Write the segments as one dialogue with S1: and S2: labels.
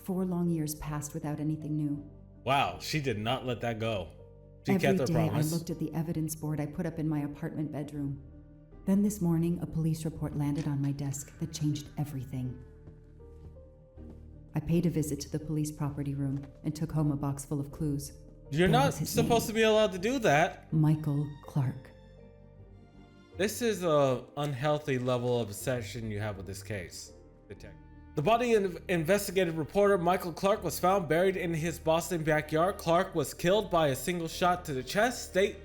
S1: 4 long years passed without anything new.
S2: Wow, she did not let that go. She
S1: Every
S2: kept her
S1: day
S2: promise.
S1: I looked at the evidence board I put up in my apartment bedroom. Then this morning, a police report landed on my desk that changed everything. I paid a visit to the police property room and took home a box full of clues.
S2: You're
S1: There
S2: not
S1: was his
S2: supposed to
S1: name.
S2: be allowed to do that.
S1: Michael Clark.
S2: This is a unhealthy level of obsession you have with this case, detective. The body of investigative reporter Michael Clark was found buried in his Boston backyard. Clark was killed by a single shot to the chest. State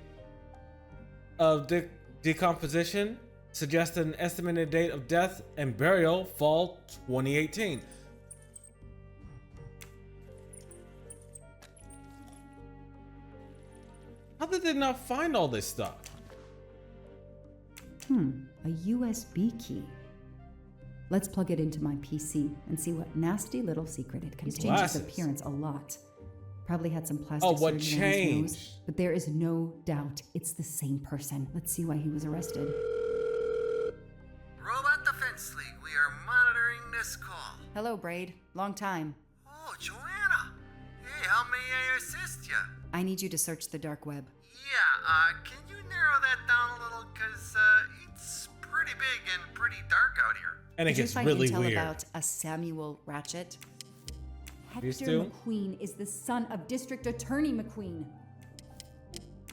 S2: of decomposition suggests an estimated date of death and burial fall 2018. How did they not find all this stuff?
S1: A USB key. Let's plug it into my PC and see what nasty little secret it contains. Changed his appearance a lot. Probably had some plastic
S2: what
S1: surgery on his
S2: changed?
S1: nose, but there is no doubt it's the same person. Let's see why he was arrested.
S3: Robot Defense League, we are monitoring this call.
S1: Hello, Braid. Long time.
S3: Oh, Joanna. Hey, how may I assist you?
S1: I need you to search the dark web.
S3: Yeah, can you narrow that down a little? Cause, it's pretty big and pretty dark out here.
S2: And it
S1: Did you
S2: gets
S1: find
S2: really
S1: intel
S2: weird.
S1: about a Samuel Ratchet?
S2: These
S1: Hector
S2: two?
S1: McQueen is the son of District Attorney McQueen.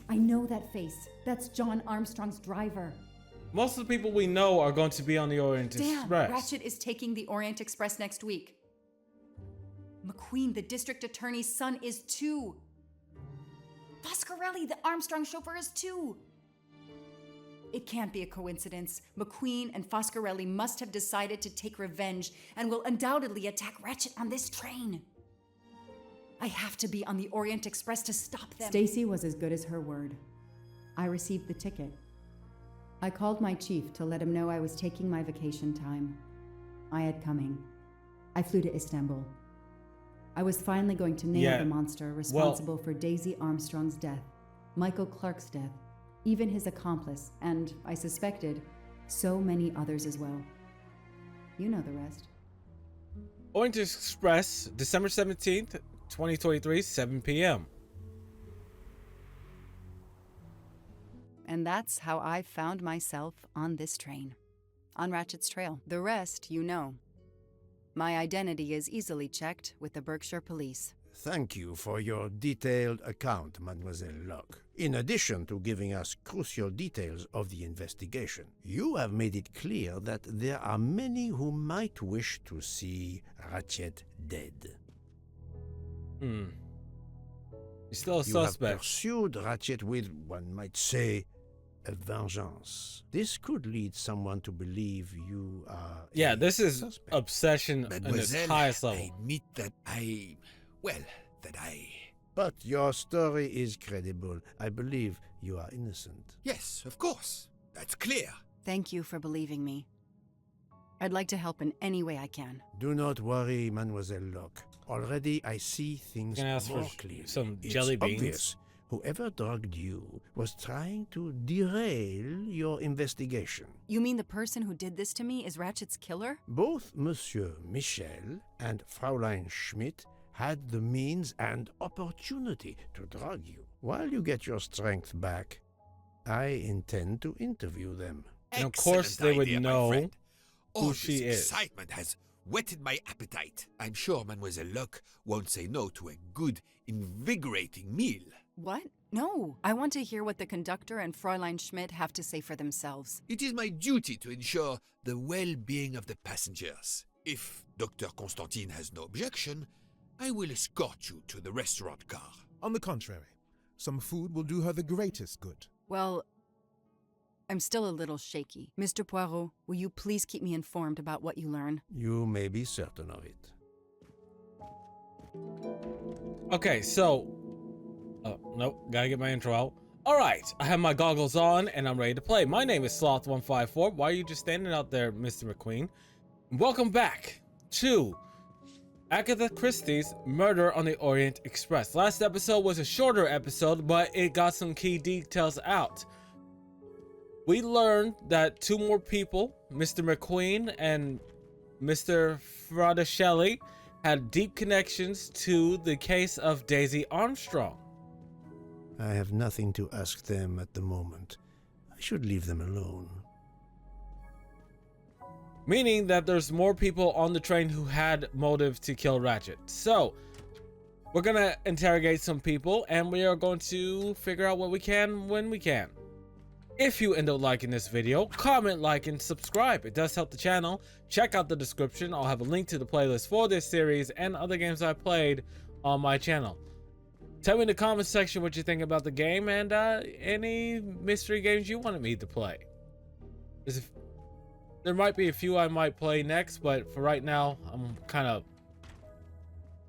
S1: I know that face. That's John Armstrong's driver.
S2: Most of the people we know are going to be on the Orient
S1: Damn,
S2: Express.
S1: Ratchet is taking the Orient Express next week. McQueen, the District Attorney's son, is too. Foscarelli, the Armstrong chauffeur, is too. It can't be a coincidence. McQueen and Foscarelli must have decided to take revenge and will undoubtedly attack Ratchet on this train. I have to be on the Orient Express to stop them. Stacy was as good as her word. I received the ticket. I called my chief to let him know I was taking my vacation time. I had coming. I flew to Istanbul. I was finally going to nail the monster responsible for Daisy Armstrong's death, Michael Clark's death, even his accomplice, and, I suspected, so many others as well. You know the rest.
S2: Orient Express, December 17th, 2023, 7 p.m.
S1: And that's how I found myself on this train. On Ratchet's trail. The rest, you know. My identity is easily checked with the Berkshire Police.
S4: Thank you for your detailed account, Mademoiselle Locke. In addition to giving us crucial details of the investigation, you have made it clear that there are many who might wish to see Ratchet dead.
S2: He's still a
S4: You have
S2: suspect.
S4: pursued Ratchet with, one might say, a vengeance. This could lead someone to believe you are
S2: Yeah,
S4: a
S2: this is
S4: suspect.
S2: obsession in its
S5: Mademoiselle,
S2: highest level.
S5: I admit that
S4: But your story is credible. I believe you are innocent.
S5: Yes, of course. That's clear.
S1: Thank you for believing me. I'd like to help in any way I can.
S4: Do not worry, Mademoiselle Locke. Already I see things
S2: Can I ask
S4: more
S2: for
S4: clearly.
S2: some
S4: It's
S2: jelly beans?
S4: obvious whoever drugged you was trying to derail your investigation.
S1: You mean the person who did this to me is Ratchet's killer?
S4: Both Monsieur Michel and Fraulein Schmidt had the means and opportunity to drug you. While you get your strength back, I intend to interview them.
S2: And of course they would
S5: idea, my
S2: know
S5: friend. All
S2: who she
S5: this
S2: is.
S5: excitement has whetted my appetite. I'm sure Mademoiselle Locke won't say no to a good, invigorating meal.
S1: What? No. I want to hear what the conductor and Fräulein Schmidt have to say for themselves.
S5: It is my duty to ensure the well-being of the passengers. If Dr. Constantine has no objection, I will escort you to the restaurant car.
S6: On the contrary, some food will do her the greatest good.
S1: Well, I'm still a little shaky. Mr. Poirot, will you please keep me informed about what you learn?
S4: You may be certain of it.
S2: Okay, so... nope, gotta get my intro out. Alright, I have my goggles on and I'm ready to play. My name is Sloth154. Why are you just standing out there, Mr. McQueen? Welcome back to Agatha Christie's Murder on the Orient Express. Last episode was a shorter episode, but it got some key details out. We learned that two more people, Mr. McQueen and Mr. Fraticelli, had deep connections to the case of Daisy Armstrong.
S4: I have nothing to ask them at the moment. I should leave them alone.
S2: Meaning that there's more people on the train who had motive to kill Ratchet. So, we're gonna interrogate some people and we are going to figure out what we can when we can. If you end up liking this video, comment, like, and subscribe. It does help the channel. Check out the description. I'll have a link to the playlist for this series and other games I played on my channel. Tell me in the comment section what you think about the game and any mystery games you wanted me to play. There might be a few I might play next, but for right now, I'm kind of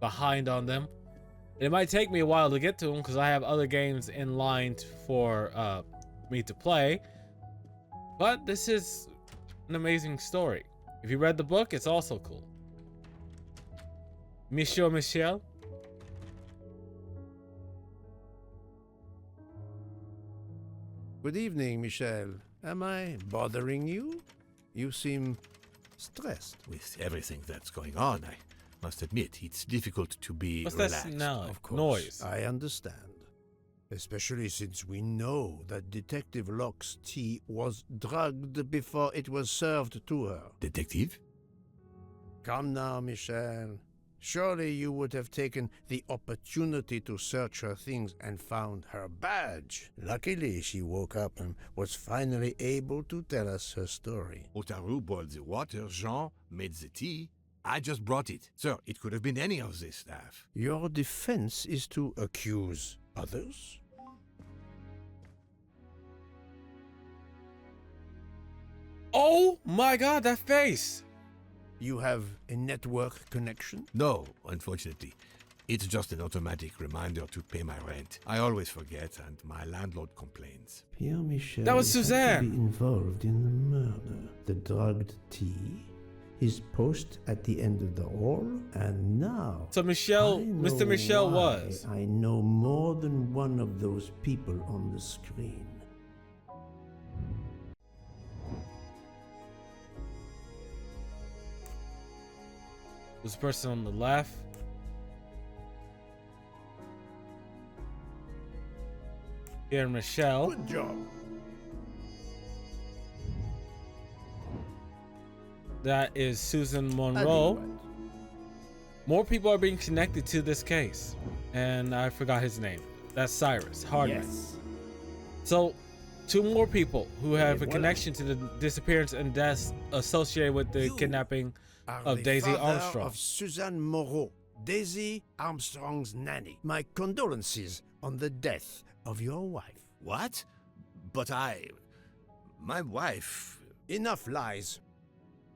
S2: behind on them. It might take me a while to get to them because I have other games in line for me to play. But this is an amazing story. If you read the book, it's also cool. Monsieur Michel.
S4: Good evening, Michel. Am I bothering you? You seem stressed.
S7: With everything that's going on, I must admit it's difficult to be
S2: What's
S7: relaxed.
S2: that now?
S4: Of course,
S2: Noise.
S4: I understand. Especially since we know that Detective Locke's tea was drugged before it was served to her.
S7: Detective?
S4: Come now, Michel. Surely you would have taken the opportunity to search her things and found her badge. Luckily, she woke up and was finally able to tell us her story.
S7: Otaru boiled the water, Jean made the tea. I just brought it. Sir, it could have been any of the staff.
S4: Your defense is to accuse others?
S2: Oh my god, that face!
S4: You have a network connection?
S7: No, unfortunately. It's just an automatic reminder to pay my rent. I always forget and my landlord complains.
S4: Pierre Michel
S2: That was
S4: had to
S2: Suzanne.
S4: be involved in the murder. The drugged tea, his post at the end of the hall, and now
S2: So Michel,
S4: I
S2: Mr.
S4: know
S2: Michel
S4: why
S2: was.
S4: I know more than one of those people on the screen.
S2: This person on the left. Here, Michelle.
S4: Good job.
S2: That is Susan
S4: I
S2: Monroe.
S4: knew it.
S2: More people are being connected to this case. And I forgot his name. That's Cyrus Hardman.
S4: Yes.
S2: So, two more people who have a
S4: voilà.
S2: connection to the disappearance and deaths associated with the
S4: You
S2: kidnapping
S4: Are
S2: of
S4: the
S2: Daisy
S4: father
S2: Armstrong.
S4: of Suzanne Moreau, Daisy Armstrong's nanny. My condolences on the death of your wife.
S7: What? But my wife...
S4: Enough lies.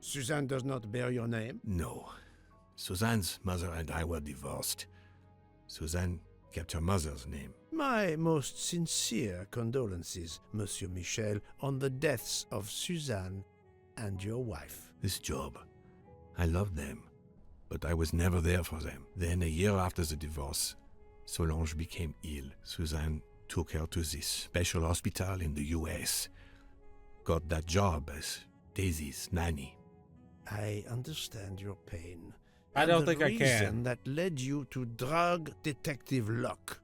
S4: Suzanne does not bear your name.
S7: No. Suzanne's mother and I were divorced. Suzanne kept her mother's name.
S4: My most sincere condolences, Monsieur Michel, on the deaths of Suzanne and your wife.
S7: This job, I loved them, but I was never there for them. Then a year after the divorce, Solange became ill. Suzanne took her to this special hospital in the US. Got that job as Daisy's nanny.
S4: I understand your pain.
S2: I
S4: and
S2: don't
S4: the
S2: think I can.
S4: reason that led you to drug Detective Locke.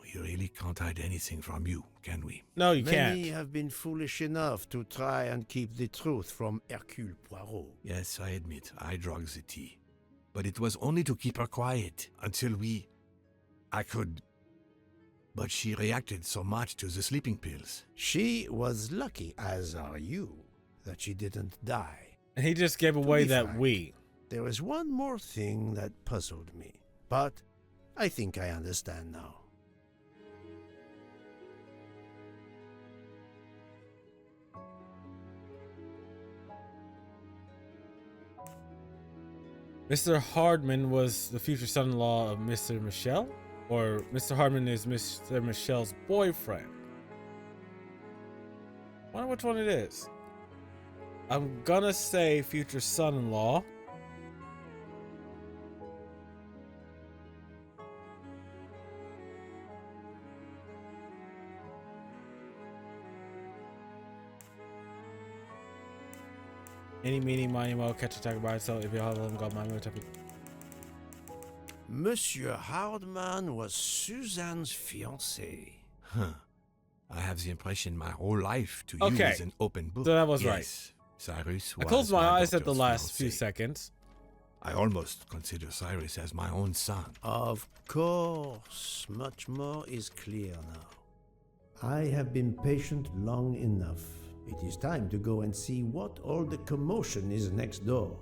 S7: We really can't hide anything from you, can we?
S2: No, you
S4: Many
S2: can't.
S4: have been foolish enough to try and keep the truth from Hercule Poirot.
S7: Yes, I admit, I drugged the tea. But it was only to keep her quiet until I could... But she reacted so much to the sleeping pills.
S4: She was lucky, as are you, that she didn't die.
S2: And he just gave away
S4: be
S2: that
S4: frank,
S2: we.
S4: There was one more thing that puzzled me, but I think I understand now.
S2: Mr. Hardman was the future son-in-law of Mr. Michel? Or Mr. Hardman is Mr. Michel's boyfriend? I wonder which one it is. I'm gonna say future son-in-law. Any meaning, money, mo, catch attack by itself if you have them got my type of
S4: Monsieur Hardman was Suzanne's fiancé.
S7: Huh. I have the impression my whole life to you
S2: Okay,
S7: is an open book.
S2: so that was
S7: Yes, Cyrus
S2: I
S7: was
S2: closed my eyes at the
S7: daughter's
S2: last few
S7: fiancé.
S2: seconds.
S7: I almost consider Cyrus as my own son.
S4: Of course, much more is clear now. I have been patient long enough. It is time to go and see what all the commotion is next door.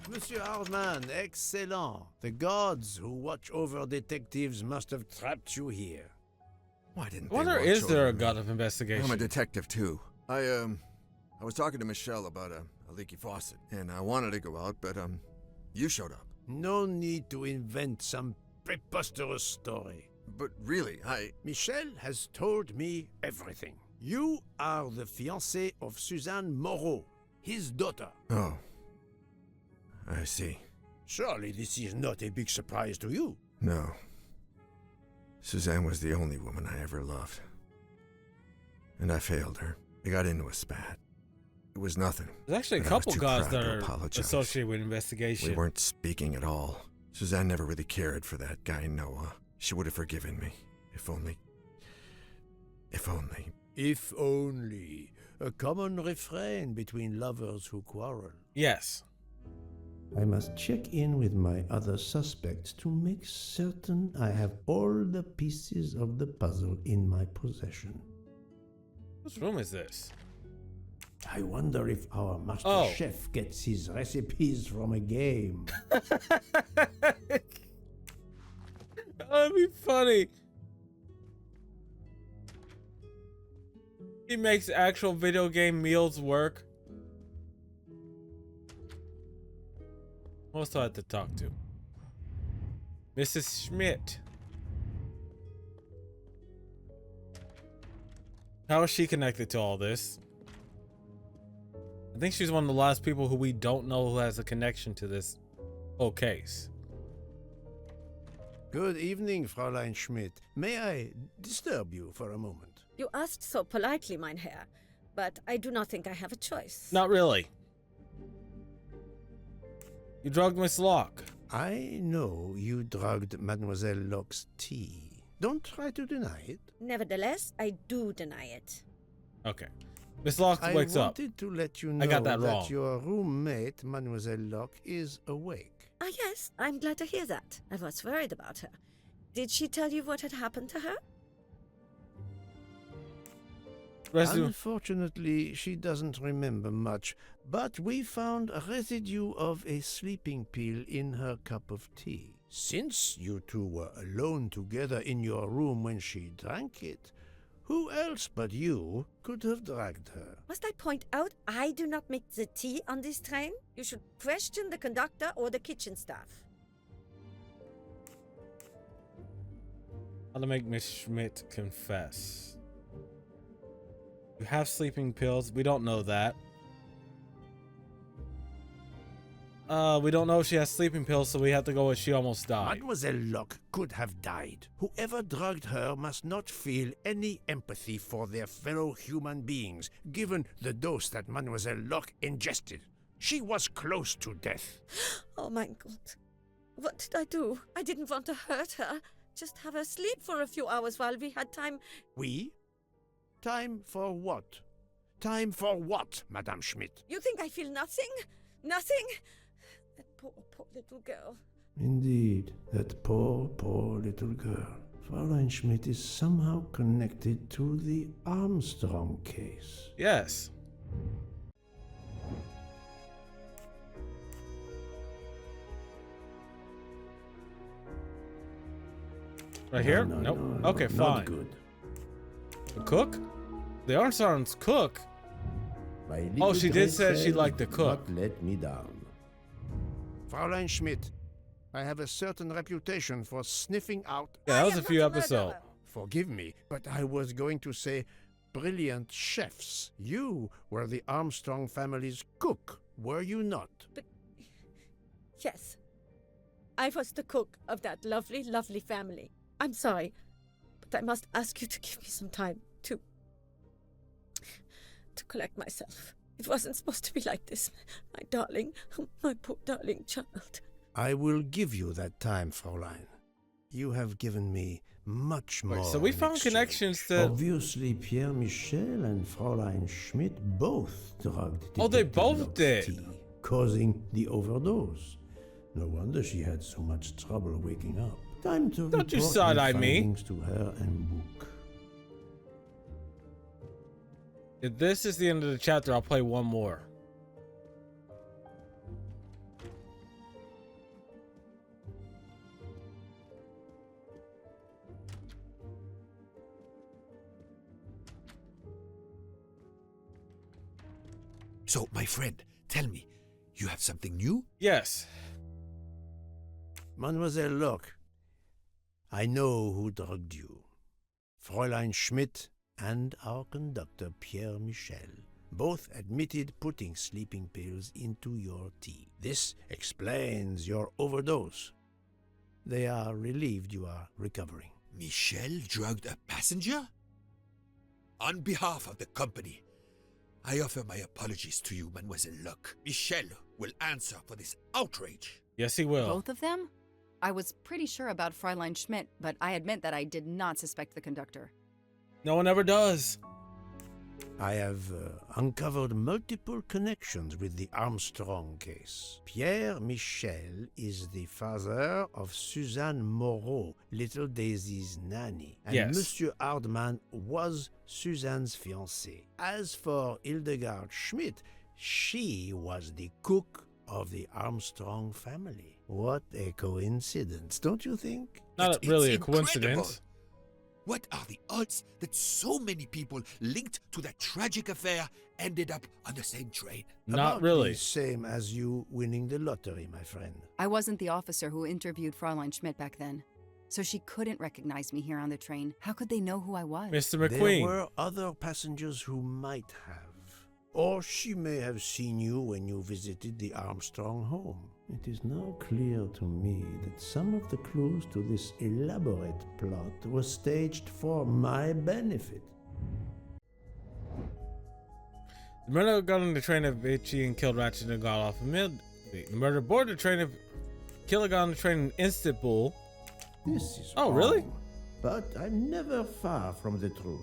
S4: Monsieur Hardman, excellent. The gods who watch over detectives must have trapped you here.
S8: Why didn't
S2: I wonder,
S8: they watch
S2: is there
S8: over
S2: a
S8: me?
S2: god of investigation?
S8: I'm a detective too. I was talking to Michelle about a leaky faucet, and I wanted to go out, but you showed up.
S4: No need to invent some preposterous story.
S8: But really,
S4: Michel has told me everything. You are the fiancé of Suzanne Moreau, his daughter.
S8: Oh, I see.
S4: Surely this is not a big surprise to you.
S8: No. Suzanne was the only woman I ever loved. And I failed her. We got into a spat. It was nothing.
S2: There's actually a
S8: but I was
S2: couple
S8: too
S2: gods
S8: proud
S2: that
S8: to
S2: are
S8: apologize.
S2: associated with investigation.
S8: We weren't speaking at all. Suzanne never really cared for that guy, Noah. She would have forgiven me. If only. If only.
S4: If only. A common refrain between lovers who quarrel.
S2: Yes.
S4: I must check in with my other suspects to make certain I have all the pieces of the puzzle in my possession.
S2: Whose room is this?
S4: I wonder if our master
S2: Oh.
S4: chef gets his recipes from a game.
S2: That'd be funny. He makes actual video game meals work. Who else do I have to talk to? Mrs. Schmidt. How is she connected to all this? I think she's one of the last people who we don't know who has a connection to this whole case.
S4: Good evening, Fräulein Schmidt. May I disturb you for a moment?
S9: You asked so politely, mein Herr, but I do not think I have a choice.
S2: Not really. You drugged Miss Locke.
S4: I know you drugged Mademoiselle Locke's tea. Don't try to deny it.
S9: Nevertheless, I do deny it.
S2: Okay. Miss Locke
S4: I
S2: wakes up.
S4: wanted to let you know
S2: I got that wrong.
S4: your roommate, Mademoiselle Locke, is awake.
S9: Ah, yes, I'm glad to hear that. I was worried about her. Did she tell you what had happened to her?
S4: Unfortunately, she doesn't remember much, but we found a residue of a sleeping pill in her cup of tea. Since you two were alone together in your room when she drank it, who else but you could have dragged her?
S9: Must I point out I do not make the tea on this train? You should question the conductor or the kitchen staff.
S2: How to make Miss Schmidt confess. You have sleeping pills. We don't know that. We don't know if she has sleeping pills, so we have to go with she almost died.
S4: Mademoiselle Locke could have died. Whoever drugged her must not feel any empathy for their fellow human beings, given the dose that Mademoiselle Locke ingested. She was close to death.
S9: Oh my God. What did I do? I didn't want to hurt her. Just have her sleep for a few hours while we had time.
S4: We? Time for what? Time for what, Madame Schmidt?
S9: You think I feel nothing? Nothing? That poor, poor little girl.
S4: Indeed, that poor, poor little girl. Fräulein Schmidt is somehow connected to the Armstrong case.
S2: Yes. Right here?
S4: No,
S2: Nope.
S4: no,
S2: Okay,
S4: not
S2: fine.
S4: good.
S2: The cook? The Armstrongs cook?
S4: My
S2: Oh,
S4: little
S2: she did say she
S4: said,
S2: liked to cook.
S4: "Not let me down." Fräulein Schmidt, I have a certain reputation for sniffing out.
S2: Yeah, that
S9: I
S2: was
S9: am
S2: a few
S9: not
S2: episodes.
S9: murderer.
S4: Forgive me, but I was going to say brilliant chefs. You were the Armstrong family's cook, were you not?
S9: Yes. I was the cook of that lovely, lovely family. I'm sorry, but I must ask you to give me some time to to collect myself. It wasn't supposed to be like this. My darling, my poor darling child.
S4: I will give you that time, Fräulein. You have given me much more.
S2: So we
S4: in
S2: found
S4: exchange.
S2: connections to.
S4: Obviously, Pierre Michel and Fräulein Schmidt both drugged
S2: Oh, they
S4: Detective
S2: both
S4: Locke's
S2: did.
S4: tea, causing the overdose. No wonder she had so much trouble waking up. Time to
S2: Don't you
S4: report
S2: side-eye
S4: my
S2: me.
S4: findings to her and book.
S2: If this is the end of the chapter, I'll play one more.
S5: So, my friend, tell me, you have something new?
S2: Yes.
S4: Mademoiselle Locke, I know who drugged you. Fräulein Schmidt and our conductor Pierre Michel both admitted putting sleeping pills into your tea. This explains your overdose. They are relieved you are recovering.
S5: Michel drugged a passenger? On behalf of the company, I offer my apologies to you, Mademoiselle Locke. Michel will answer for this outrage.
S2: Yes, he will.
S1: Both of them? I was pretty sure about Fräulein Schmidt, but I admit that I did not suspect the conductor.
S2: No one ever does.
S4: I have uncovered multiple connections with the Armstrong case. Pierre Michel is the father of Suzanne Moreau, little Daisy's nanny. And
S2: Yes.
S4: Monsieur Hardman was Suzanne's fiancé. As for Hildegard Schmidt, she was the cook of the Armstrong family. What a coincidence, don't you think?
S2: Not
S5: It's
S2: really a
S5: incredible.
S2: coincidence.
S5: What are the odds that so many people linked to that tragic affair ended up on the same train?
S2: Not
S4: About
S2: really.
S4: the same as you winning the lottery, my friend.
S1: I wasn't the officer who interviewed Fräulein Schmidt back then, so she couldn't recognize me here on the train. How could they know who I was?
S2: Mr.
S4: There
S2: McQueen.
S4: were other passengers who might have. Or she may have seen you when you visited the Armstrong home. It is now clear to me that some of the clues to this elaborate plot were staged for my benefit.
S2: The murder got on the train of Itchy and killed Ratchet and got off immediately. The murder boarded the train of Killer got on the train in Istanbul.
S4: This is
S2: Oh,
S4: wrong,
S2: really?
S4: But I'm never far from the truth.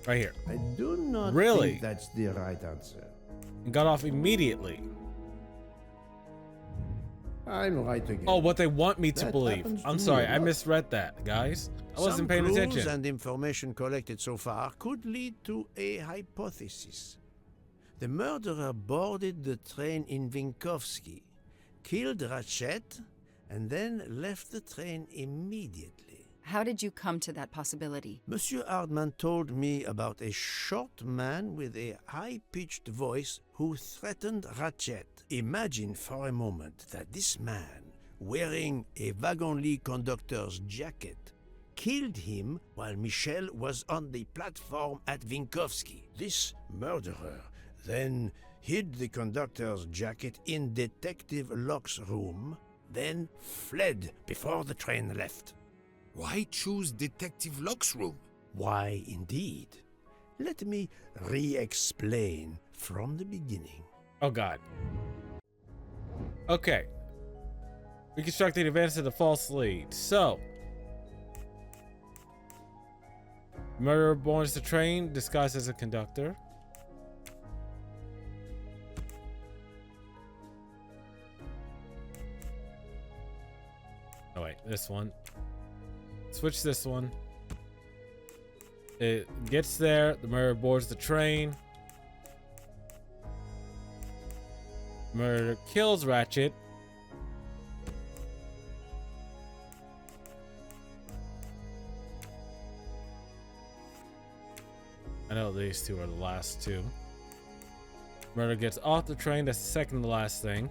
S2: Right here.
S4: I do not
S2: Really?
S4: think that's the right answer.
S2: And got off immediately.
S4: I'm right again.
S2: Oh, what they want me to
S4: That
S2: believe.
S4: happens to
S2: I'm
S4: me
S2: sorry,
S4: a
S2: I
S4: lot.
S2: misread that, guys. I wasn't
S4: Some
S2: paying
S4: clues
S2: attention.
S4: and information collected so far could lead to a hypothesis. The murderer boarded the train in Vinkovsky, killed Ratchet, and then left the train immediately.
S1: How did you come to that possibility?
S4: Monsieur Hardman told me about a short man with a high-pitched voice who threatened Ratchet. Imagine for a moment that this man, wearing a wagon-lit conductor's jacket, killed him while Michel was on the platform at Vinkovsky. This murderer then hid the conductor's jacket in Detective Locke's room, then fled before the train left.
S5: Why choose Detective Locke's room?
S4: Why, indeed. Let me re-explain from the beginning.
S2: Oh, God. Okay. Reconstruct the events of the false lead. So. Murderer boards the train disguised as a conductor. Oh, wait. This one. Switch this one. It gets there. The murderer boards the train. Murderer kills Ratchet. I know these two are the last two. Murderer gets off the train. That's the second to last thing.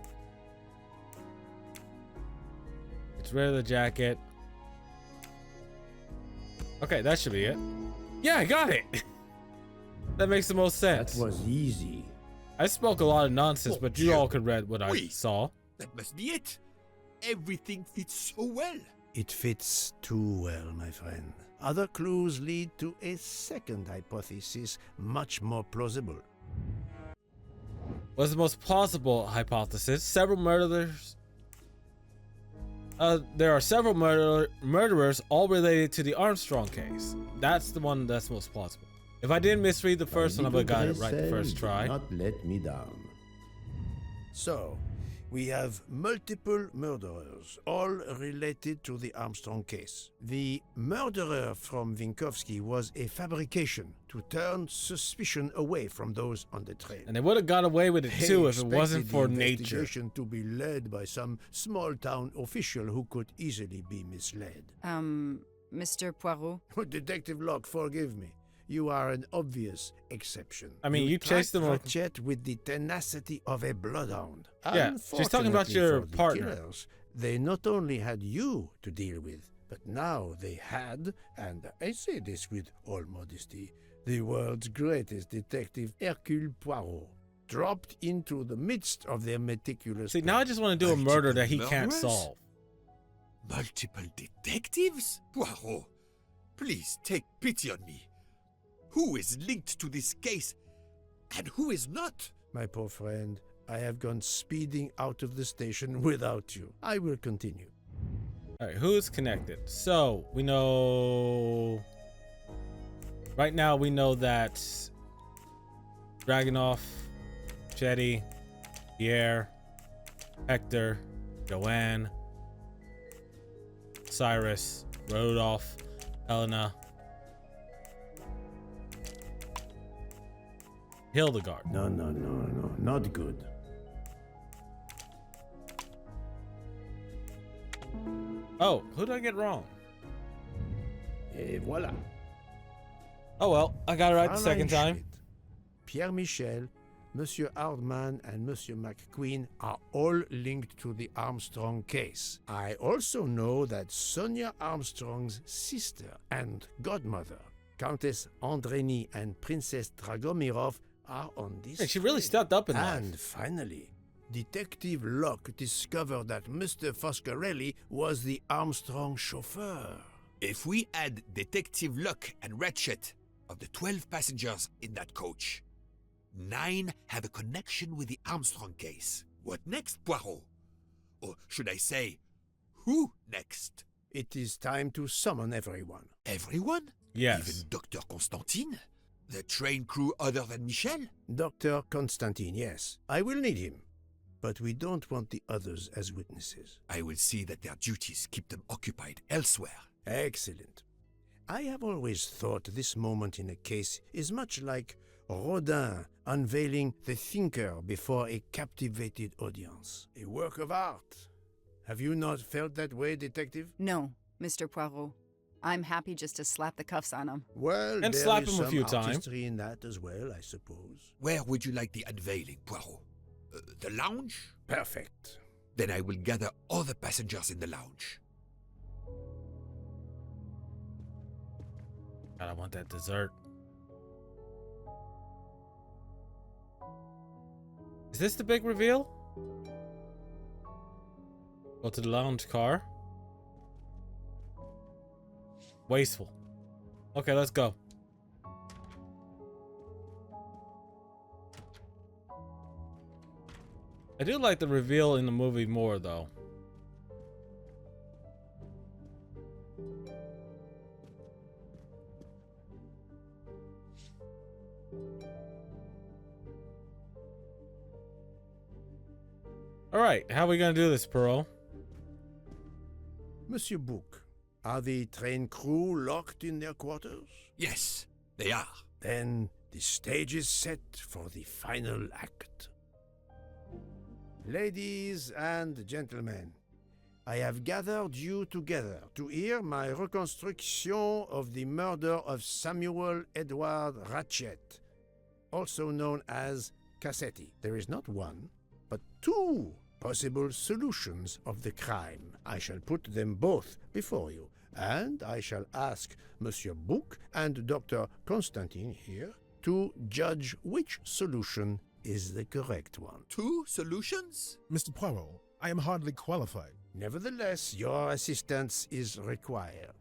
S2: Gets rid of the jacket. Okay, that should be it. Yeah, I got it. That makes the most sense.
S4: That was easy.
S2: I spoke a lot of nonsense,
S5: Oh,
S2: but you
S5: Dieu.
S2: all could read what I
S5: Oui.
S2: saw.
S5: That must be it. Everything fits so well.
S4: It fits too well, my friend. Other clues lead to a second hypothesis, much more plausible.
S2: What's the most plausible hypothesis? Several murderers. There are several murderers, all related to the Armstrong case. That's the one that's most plausible. If I didn't misread the first one, I would have got it right the first try.
S4: Not let me down. So, we have multiple murderers, all related to the Armstrong case. The murderer from Winkowski was a fabrication to turn suspicion away from those on the trail.
S2: And they would have got away with it too if it
S4: They
S2: wasn't
S4: expected
S2: for
S4: the
S2: nature.
S4: investigation to be led by some small-town official who could easily be misled.
S1: Mr. Poirot?
S4: Detective Locke, forgive me. You are an obvious exception.
S2: I mean, you chased them
S4: tracked Ratchet with the tenacity of a bloodhound.
S2: Yeah, she's talking about
S4: Unfortunately
S2: your
S4: for the
S2: partner.
S4: killers, they not only had you to deal with, but now they had, and I say this with all modesty, the world's greatest detective, Hercule Poirot, dropped into the midst of their meticulous
S2: See, now I just want to do a murder that he can't
S5: Murderers?
S2: solve.
S5: Multiple detectives? Poirot, please take pity on me. Who is linked to this case and who is not?
S4: My poor friend, I have gone speeding out of the station without you. I will continue.
S2: All right, who's connected? So we know. Right now, we know that Dragunov, Chetty, Pierre, Hector, Joanne, Cyrus, Rodolph, Helena, Hildegard.
S4: No, not good.
S2: Oh, who did I get wrong?
S4: Et voilà.
S2: Oh well, I got it right the
S4: Fraulein
S2: second time.
S4: Schmidt, Pierre Michel, Monsieur Hardman, and Monsieur McQueen are all linked to the Armstrong case. I also know that Sonia Armstrong's sister and godmother, Countess Andreni and Princess Dragomirov, are on this.
S2: Hey, she really
S4: train.
S2: stepped up in
S4: And
S2: life.
S4: finally, Detective Locke discovered that Mr. Foscarelli was the Armstrong chauffeur.
S5: If we add Detective Luck and Ratchet, of the 12 passengers in that coach, 9 have a connection with the Armstrong case. What next, Poirot? Or should I say, who next?
S4: It is time to summon everyone.
S5: Everyone?
S2: Yes.
S5: Even Dr. Constantine? The train crew other than Michel?
S4: Dr. Constantine, yes. I will need him. But we don't want the others as witnesses.
S5: I will see that their duties keep them occupied elsewhere.
S4: Excellent. I have always thought this moment in a case is much like Rodin unveiling the thinker before a captivated audience. A work of art. Have you not felt that way, Detective?
S1: No, Mr. Poirot. I'm happy just to slap the cuffs on him.
S4: Well,
S2: And
S4: there
S2: slap
S4: is
S2: him a
S4: some
S2: few times.
S4: artistry in that as well, I suppose.
S5: Where would you like the unveiling, Poirot? The lounge?
S4: Perfect.
S5: Then I will gather all the passengers in the lounge.
S2: God, I want that dessert. Is this the big reveal? Go to the lounge car. Wasteful. Okay, let's go. I do like the reveal in the movie more, though. All right, how are we gonna do this, Poirot?
S4: Monsieur Bouc, are the train crew locked in their quarters?
S5: Yes, they are.
S4: Then the stage is set for the final act. Ladies and gentlemen, I have gathered you together to hear my reconstruction of the murder of Samuel Edward Ratchet, also known as Cassetti. There is not one, but 2 possible solutions of the crime. I shall put them both before you, and I shall ask Monsieur Bouc and Dr. Constantine here to judge which solution is the correct one.
S5: 2 solutions?
S6: Mr. Poirot, I am hardly qualified.
S4: Nevertheless, your assistance is required.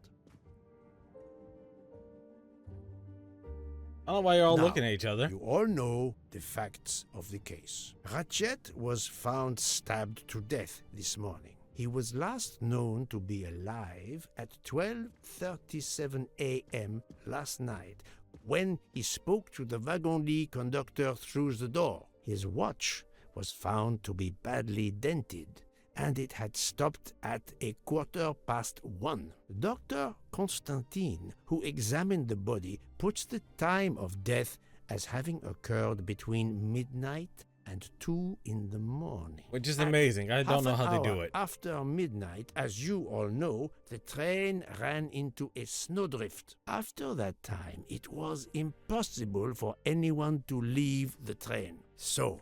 S2: I don't know why you're all
S4: Now,
S2: looking at each other.
S4: You all know the facts of the case. Ratchet was found stabbed to death this morning. He was last known to be alive at 12:37 a.m. last night when he spoke to the wagon-lit conductor through the door. His watch was found to be badly dented, and it had stopped at 1:15. Dr. Constantine, who examined the body, puts the time of death as having occurred between midnight and 2 in the morning.
S2: Which is
S4: At
S2: amazing. I don't know
S4: half
S2: how
S4: an
S2: they do
S4: hour
S2: it.
S4: After midnight, as you all know, the train ran into a snowdrift. After that time, it was impossible for anyone to leave the train. So,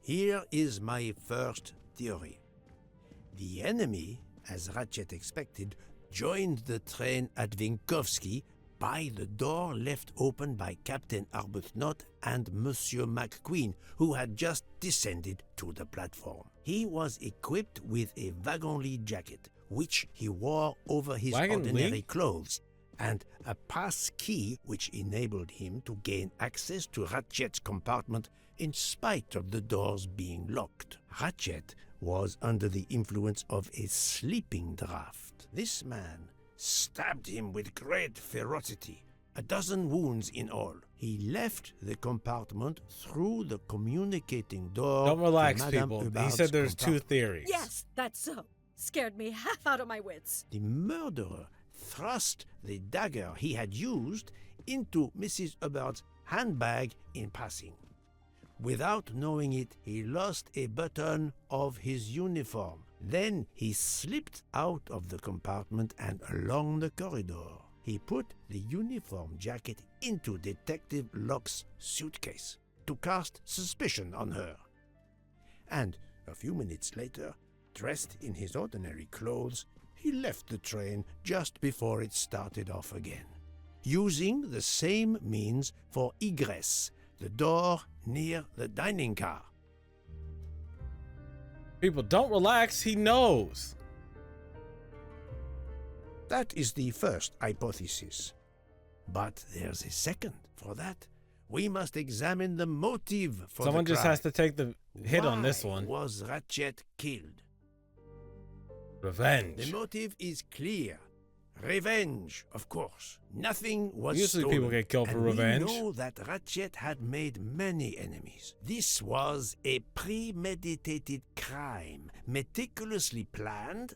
S4: here is my first theory. The enemy, as Ratchet expected, joined the train at Vinkovsky by the door left open by Captain Arbuthnot and Monsieur McQueen, who had just descended to the platform. He was equipped with a wagon-lit jacket, which he wore over his ordinary clothes, and a pass key which enabled him to gain access to Ratchet's compartment in spite of the doors being locked. Ratchet was under the influence of a sleeping draught. This man stabbed him with great ferocity, 12 wounds in all. He left the compartment through the communicating door.
S2: Don't relax,
S4: to Madame
S2: people. He
S4: Hubbard's
S2: said there's two
S4: compartment.
S2: theories.
S9: Yes, that's so. Scared me half out of my wits.
S4: The murderer thrust the dagger he had used into Mrs. Hubbard's handbag in passing. Without knowing it, he lost a button of his uniform. Then he slipped out of the compartment and along the corridor. He put the uniform jacket into Detective Locke's suitcase to cast suspicion on her. And a few minutes later, dressed in his ordinary clothes, he left the train just before it started off again, using the same means for egress, the door near the dining car.
S2: People, don't relax. He knows.
S4: That is the first hypothesis. But there's a second. For that, we must examine the motive for
S2: Someone
S4: the
S2: just
S4: crime.
S2: has to take the hit on this
S4: Why
S2: one.
S4: was Ratchet killed?
S2: Revenge.
S4: The motive is clear. Revenge, of course. Nothing was
S2: Usually
S4: stolen.
S2: people get killed for
S4: and
S2: revenge.
S4: We know that Ratchet had made many enemies. This was a premeditated crime, meticulously planned.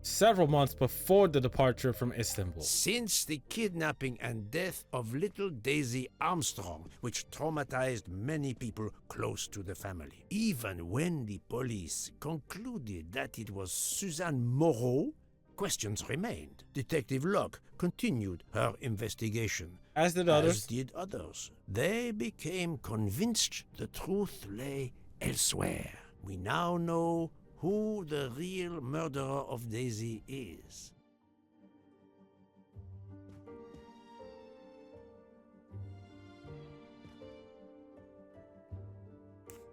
S2: Several months before the departure from Istanbul.
S4: Since the kidnapping and death of little Daisy Armstrong, which traumatized many people close to the family. Even when the police concluded that it was Suzanne Moreau, questions remained. Detective Locke continued her investigation.
S2: As did others.
S4: As did others. They became convinced the truth lay elsewhere. We now know who the real murderer of Daisy is.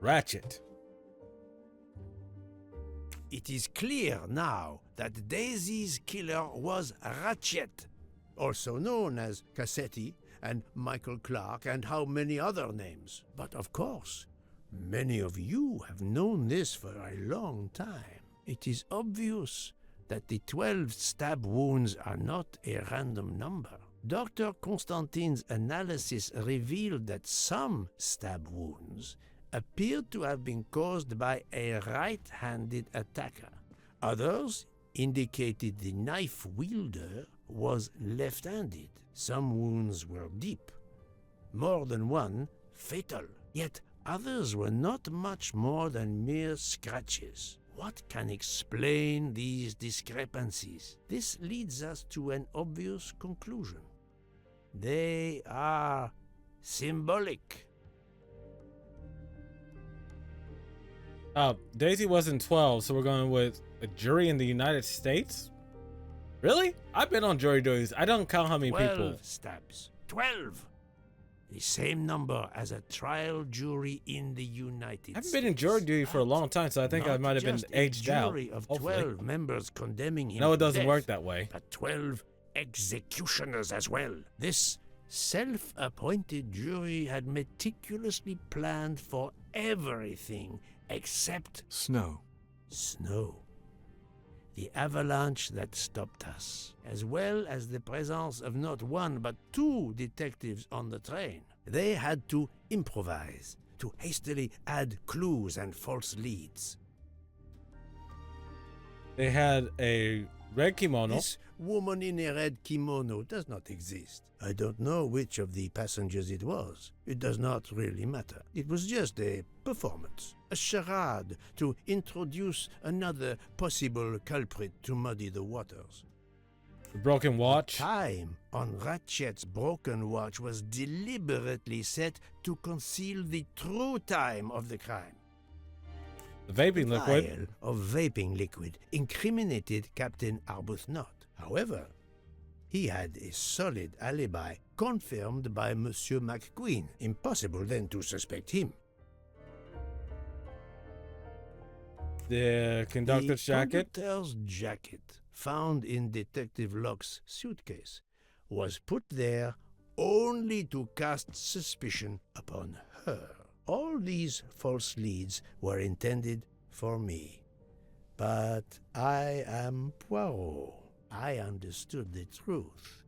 S2: Ratchet.
S4: It is clear now that Daisy's killer was Ratchet, also known as Cassetti and Michael Clark and how many other names. But of course, many of you have known this for a long time. It is obvious that the 12 stab wounds are not a random number. Dr. Constantine's analysis revealed that some stab wounds appeared to have been caused by a right-handed attacker. Others indicated the knife wielder was left-handed. Some wounds were deep, more than one fatal. Yet others were not much more than mere scratches. What can explain these discrepancies? This leads us to an obvious conclusion. They are symbolic.
S2: Daisy wasn't 12, so we're going with a jury in the United States? Really? I've been on jury duties. I don't count how many
S4: 12
S2: people.
S4: stabs. 12! The same number as a trial jury in the United States.
S2: I haven't been in jury duty for a long time, so I think I
S4: Not
S2: might have been
S4: just
S2: aged
S4: a
S2: out.
S4: jury of
S2: Hopefully.
S4: 12 members condemning him
S2: No, it
S4: to
S2: doesn't
S4: death,
S2: work that way.
S4: but 12 executioners as well. This self-appointed jury had meticulously planned for everything except
S7: Snow.
S4: snow. The avalanche that stopped us, as well as the presence of not one but two detectives on the train. They had to improvise, to hastily add clues and false leads.
S2: They had a red kimono.
S4: This woman in a red kimono does not exist. I don't know which of the passengers it was. It does not really matter. It was just a performance, a charade to introduce another possible culprit to muddy the waters.
S2: The broken watch.
S4: Time on Ratchet's broken watch was deliberately set to conceal the true time of the crime.
S2: The vaping liquid.
S4: Vial of vaping liquid incriminated Captain Arbuthnot. However, he had a solid alibi confirmed by Monsieur McQueen. Impossible then to suspect him.
S2: The conductor's jacket.
S4: The conductor's jacket, found in Detective Locke's suitcase, was put there only to cast suspicion upon her. All these false leads were intended for me. But I am Poirot. I understood the truth.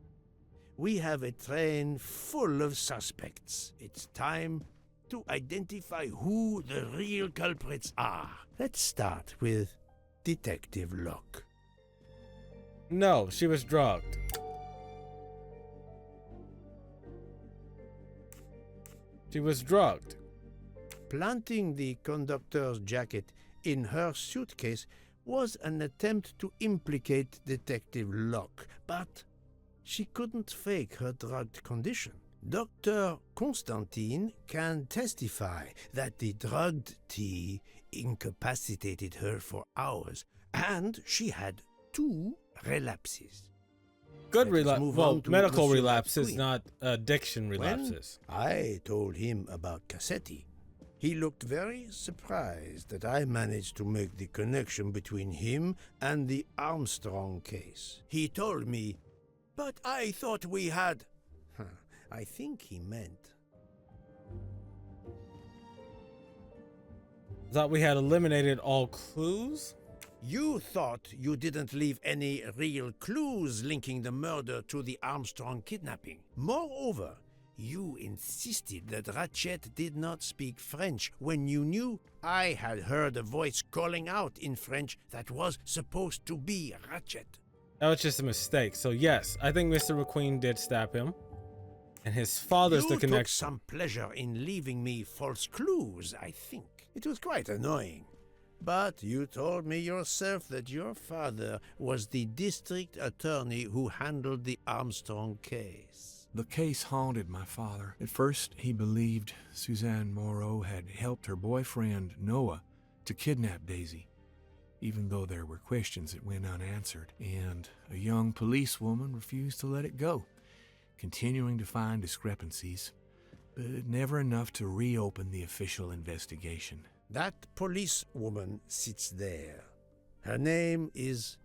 S4: We have a train full of suspects. It's time to identify who the real culprits are. Let's start with Detective Locke.
S2: No, she was drugged. She was drugged.
S4: Planting the conductor's jacket in her suitcase was an attempt to implicate Detective Locke, but she couldn't fake her drugged condition. Dr. Constantine can testify that the drugged tea incapacitated her for hours, and she had 2 relapses.
S2: Good
S4: Let us
S2: relapse.
S4: move
S2: Well,
S4: on to
S2: medical
S4: Monsieur
S2: relapses,
S4: McQueen.
S2: not addiction
S4: When
S2: relapses.
S4: I told him about Cassetti, he looked very surprised that I managed to make the connection between him and the Armstrong case. He told me, "But I thought we had..." I think he meant...
S2: Thought we had eliminated all clues?
S4: You thought you didn't leave any real clues linking the murder to the Armstrong kidnapping. Moreover, you insisted that Ratchet did not speak French when you knew I had heard a voice calling out in French that was supposed to be Ratchet.
S2: That was just a mistake. So yes, I think Mr. McQueen did stab him. And his father's the
S4: You took
S2: connection.
S4: some pleasure in leaving me false clues, I think. It was quite annoying. But you told me yourself that your father was the district attorney who handled the Armstrong case.
S7: The case haunted my father. At first, he believed Suzanne Moreau had helped her boyfriend, Noah, to kidnap Daisy, even though there were questions that went unanswered, and a young policewoman refused to let it go, continuing to find discrepancies, but never enough to reopen the official investigation.
S4: That policewoman sits there. Her name is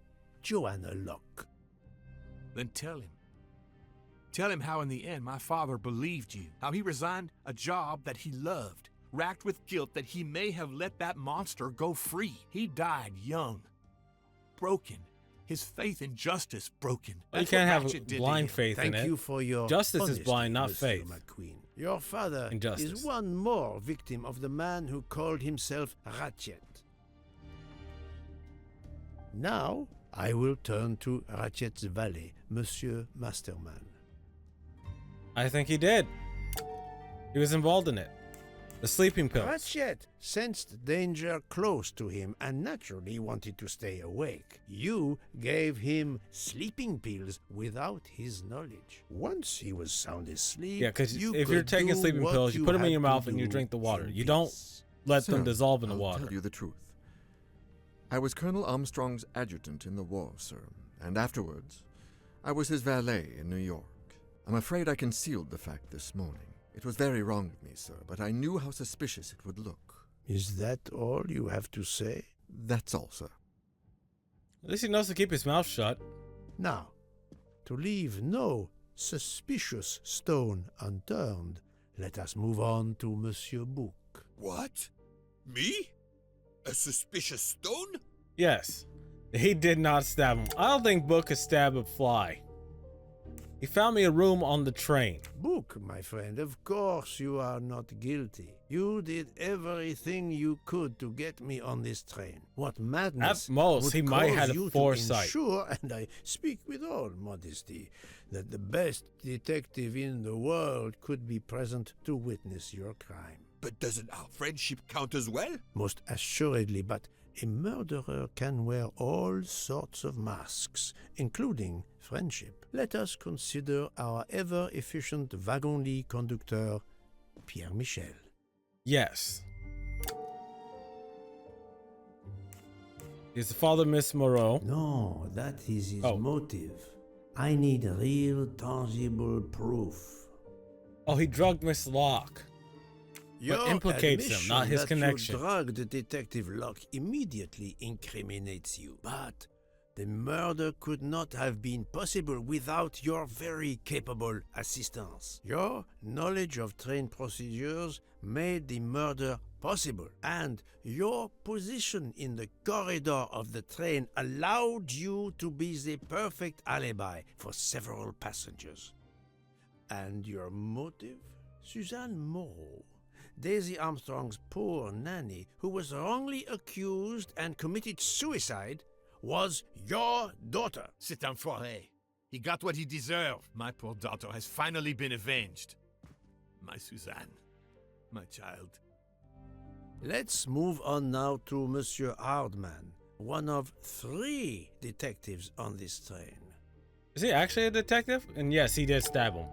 S4: Joanna Locke.
S7: Then tell him. Tell him how in the end my father believed you, how he resigned a job that he loved, racked with guilt that he may have let that monster go free. He died young, broken, his faith in justice broken.
S2: You
S7: That's
S2: can't
S7: what
S2: have
S7: Ratchet did to
S2: blind
S7: him.
S2: faith in
S4: Thank
S2: it.
S4: you for your
S2: Justice is
S4: honesty,
S2: blind, not
S4: Monsieur
S2: faith.
S4: McQueen. Your father
S2: Injustice.
S4: is one more victim of the man who called himself Ratchet. Now, I will turn to Ratchet's valet, Monsieur Masterman.
S2: I think he did. He was involved in it. The sleeping pills.
S4: Ratchet sensed danger close to him and naturally wanted to stay awake. You gave him sleeping pills without his knowledge. Once he was sound asleep,
S2: Yeah, because
S4: you
S2: if you're
S4: could
S2: taking
S4: do
S2: sleeping
S4: what
S2: pills, you put them in
S4: had
S2: your
S4: to
S2: mouth and you
S4: do
S2: drink the water.
S4: in
S2: You don't
S4: peace.
S2: let them
S10: Sir,
S2: dissolve in the
S10: I'll
S2: water.
S10: tell you the truth. I was Colonel Armstrong's adjutant in the war, sir, and afterwards, I was his valet in New York. I'm afraid I concealed the fact this morning. It was very wrong of me, sir, but I knew how suspicious it would look.
S4: Is that all you have to say?
S10: That's all, sir.
S2: At least he knows to keep his mouth shut.
S4: Now, To leave no suspicious stone unturned, let us move on to Monsieur Book.
S5: What? Me? A suspicious stone?
S2: Yes, he did not stab him. I don't think Book could stab a fly. He found me a room on the train.
S4: Book, my friend, of course you are not guilty. You did everything you could to get me on this train. What madness
S2: At most,
S4: would
S2: he might
S4: cause
S2: have
S4: you
S2: had foresight.
S4: to ensure, and I speak with all modesty, that the best detective in the world could be present to witness your crime.
S5: But doesn't our friendship count as well?
S4: Most assuredly, but a murderer can wear all sorts of masks, including friendship. Let us consider our ever-efficient wagon-lit conductor, Pierre Michel.
S2: Yes. Is the father Miss Moreau?
S4: No, that is his
S2: Oh.
S4: motive. I need real, tangible proof.
S2: Oh, he drugged Miss Locke. What implicates him, not his connection.
S4: You drugged Detective Locke immediately incriminates you. But the murder could not have been possible without your very capable assistance. Your knowledge of train procedures made the murder possible, and your position in the corridor of the train allowed you to be the perfect alibi for several passengers. And your motive? Suzanne Moreau, Daisy Armstrong's poor nanny, who was wrongly accused and committed suicide, was your daughter.
S7: C'est un foiré. He got what he deserved. My poor daughter has finally been avenged. My Suzanne. My child.
S4: Let's move on now to Monsieur Hardman, one of 3 detectives on this train.
S2: Is he actually a detective? And yes, he did stab him.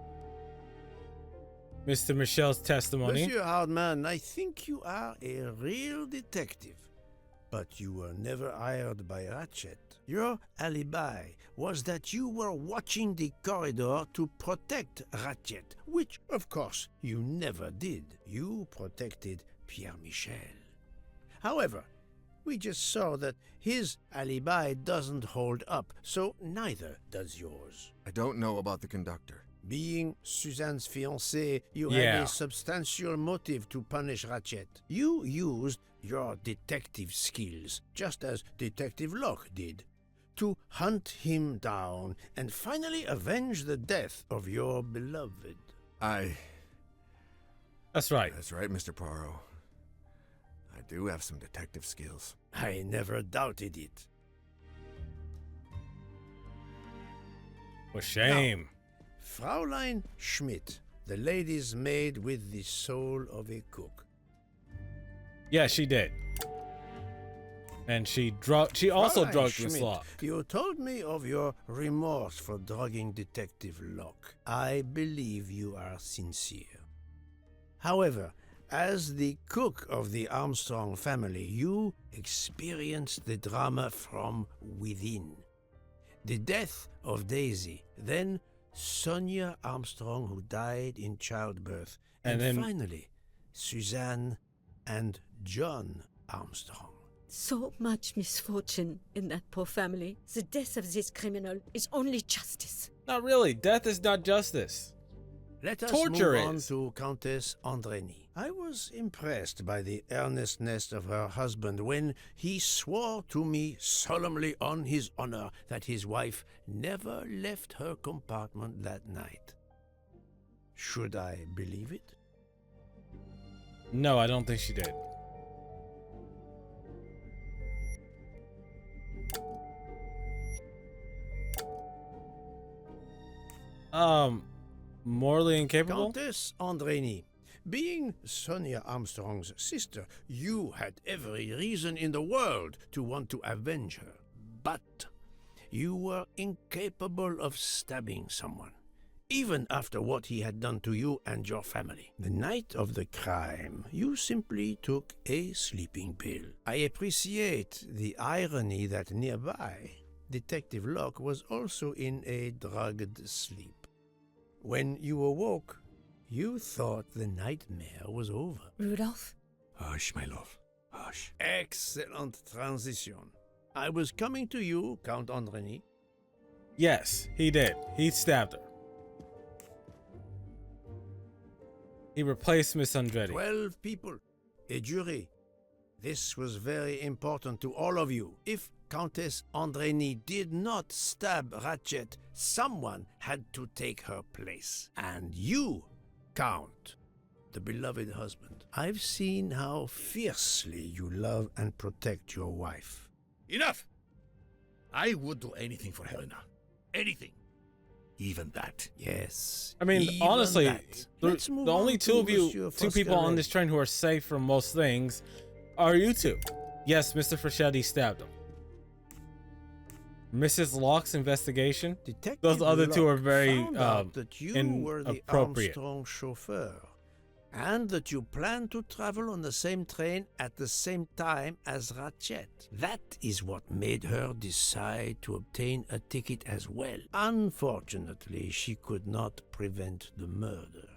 S2: Mr. Michel's testimony.
S4: Monsieur Hardman, I think you are a real detective, but you were never hired by Ratchet. Your alibi was that you were watching the corridor to protect Ratchet, which, of course, you never did. You protected Pierre Michel. However, we just saw that his alibi doesn't hold up, so neither does yours.
S10: I don't know about the conductor.
S4: Being Suzanne's fiancé, you had
S2: Yeah.
S4: a substantial motive to punish Ratchet. You used your detective skills, just as Detective Locke did, to hunt him down and finally avenge the death of your beloved.
S2: That's right.
S10: That's right, Mr. Poirot. I do have some detective skills.
S4: I never doubted it.
S2: For shame.
S4: Fraulein Schmidt, the lady's maid with the soul of a cook.
S2: Yeah, she did. And she also
S4: Fraulein
S2: drugged Miss
S4: Schmidt,
S2: Locke.
S4: You told me of your remorse for drugging Detective Locke. I believe you are sincere. However, as the cook of the Armstrong family, you experienced the drama from within. The death of Daisy, then Sonia Armstrong, who died in childbirth, and
S2: then
S4: finally, Suzanne and John Armstrong.
S9: So much misfortune in that poor family. The death of this criminal is only justice.
S2: Not really. Death is not justice.
S4: Let us
S2: Torture
S4: move on
S2: is.
S4: to Countess Andreni. I was impressed by the earnestness of her husband when he swore to me solemnly on his honor that his wife never left her compartment that night. Should I believe it?
S2: No, I don't think she did. Morally incapable?
S4: Countess Andreni, being Sonia Armstrong's sister, you had every reason in the world to want to avenge her. But you were incapable of stabbing someone, even after what he had done to you and your family. The night of the crime, you simply took a sleeping pill. I appreciate the irony that nearby, Detective Locke was also in a drugged sleep. When you awoke, you thought the nightmare was over.
S9: Rudolph?
S7: Hush, my love. Hush.
S4: Excellent transition. I was coming to you, Count Andreni.
S2: Yes, he did. He stabbed her. He replaced Miss Andretti.
S4: 12 people. A jury. This was very important to all of you. If Countess Andreni did not stab Ratchet, someone had to take her place. And you, Count, the beloved husband. I've seen how fiercely you love and protect your wife.
S7: Enough! I would do anything for Helena. Anything. Even that.
S4: Yes.
S2: I mean,
S4: even
S2: honestly,
S4: that.
S2: the
S4: Let's move
S2: only
S4: on
S2: two
S4: to
S2: of you,
S4: Monsieur
S2: two people on
S4: Foscarelli.
S2: this train who are safe from most things are you two. Yes, Mr. Fraschetti stabbed him. Mrs. Locke's investigation,
S4: Detective
S2: those other two are
S4: Locke
S2: very
S4: found out that you were the
S2: inappropriate.
S4: Armstrong chauffeur, and that you plan to travel on the same train at the same time as Ratchet. That is what made her decide to obtain a ticket as well. Unfortunately, she could not prevent the murder.